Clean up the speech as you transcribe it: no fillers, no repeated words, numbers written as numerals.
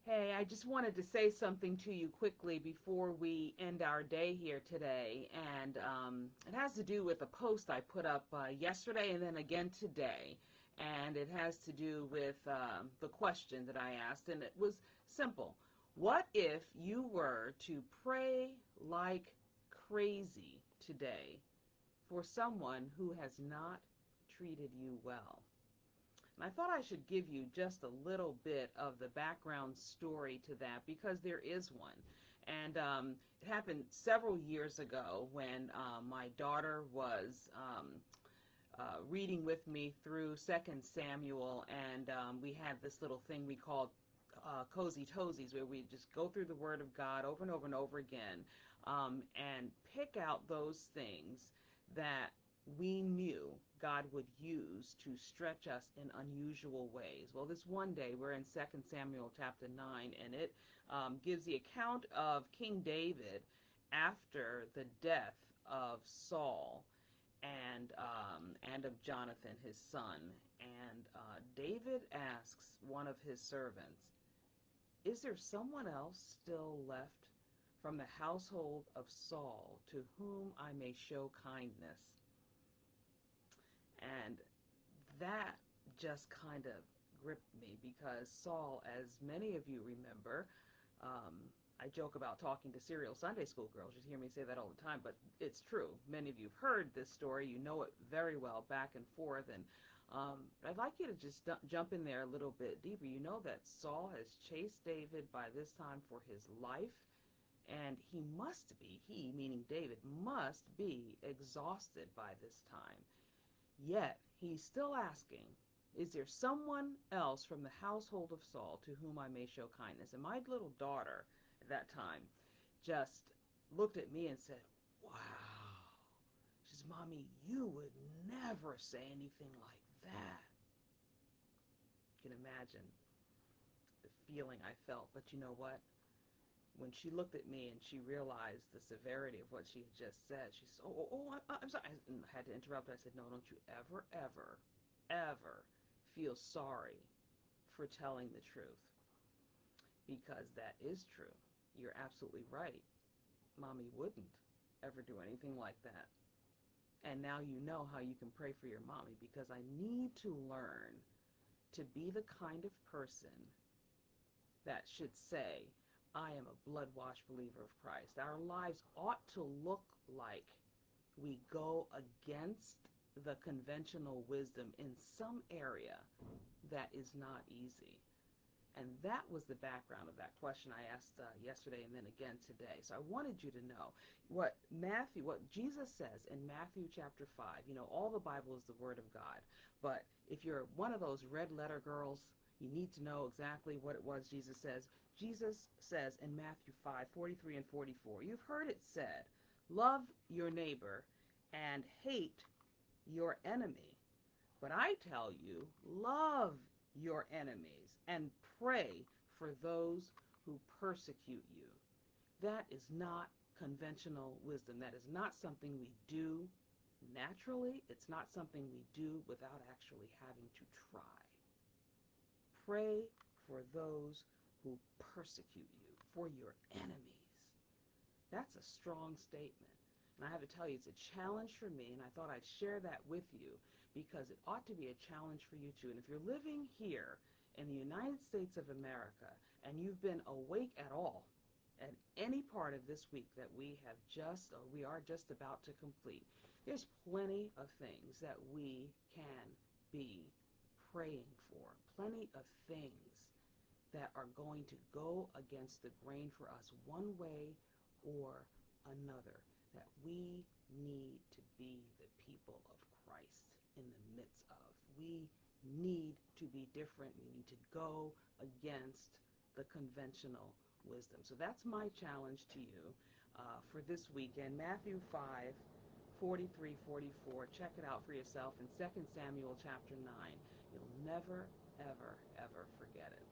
Hey, I just wanted to say something to you quickly before we end our day here today. And it has to do with a post I put up yesterday and then again today. And it has to do with the question that I asked. And it was simple. What if you were to pray like crazy today for someone who has not treated you well? And I thought I should give you just a little bit of the background story to that because there is one. And it happened several years ago when my daughter was reading with me through Second Samuel, and we had this little thing we called cozy toesies, where we just go through the Word of God over and over and over again, and pick out those things that we knew God would use to stretch us in unusual ways. Well, this one day we're in Second Samuel chapter 9, and it gives the account of King David after the death of Saul and of Jonathan, his son. And David asks one of his servants, "Is there someone else still left from the household of Saul to whom I may show kindness?" And that just kind of gripped me because Saul, as many of you remember, um, I joke about talking to serial Sunday school girls. You hear me say that all the time, but it's true. Many of you have heard this story. You know it very well, back and forth. And I'd like you to just jump in there a little bit deeper. You know that Saul has chased David by this time for his life, and he meaning David, must be exhausted by this time. Yet he's still asking, "Is there someone else from the household of Saul to whom I may show kindness?" And my little daughter at that time just looked at me and said, "Wow." She says, "Mommy, you would never say anything like that." You can imagine the feeling I felt. But you know what? When she looked at me and she realized the severity of what she had just said, she said, I'm sorry." I had to interrupt her. I said, "No, don't you ever, ever, ever feel sorry for telling the truth, because that is true. You're absolutely right. Mommy wouldn't ever do anything like that. And now you know how you can pray for your mommy, because I need to learn to be the kind of person that should say, I am a blood-washed believer of Christ." Our lives ought to look like we go against the conventional wisdom in some area that is not easy. And that was the background of that question I asked yesterday and then again today. So I wanted you to know what Jesus says in Matthew chapter 5. You know, all the Bible is the Word of God. But if you're one of those red letter girls, you need to know exactly what it was Jesus says. Jesus says in Matthew 5:43 and 44, "You've heard it said, love your neighbor and hate your enemy. But I tell you, love your enemies and pray for those who persecute you." That is not conventional wisdom. That is not something we do naturally. It's not something we do without actually having to try. Pray for those who persecute you, for your enemies. That's a strong statement. And I have to tell you, it's a challenge for me, and I thought I'd share that with you because it ought to be a challenge for you too. And if you're living here in the United States of America and you've been awake at all at any part of this week that we are just about to complete, there's plenty of things that we can be praying for, plenty of things that are going to go against the grain for us one way or another, that we need to be the people of Christ in the midst of. We need to be different. We need to go against the conventional wisdom. So that's my challenge to you for this weekend. Matthew 5:43, 44. Check it out for yourself. In 2 Samuel chapter 9. You'll never, ever, ever forget it.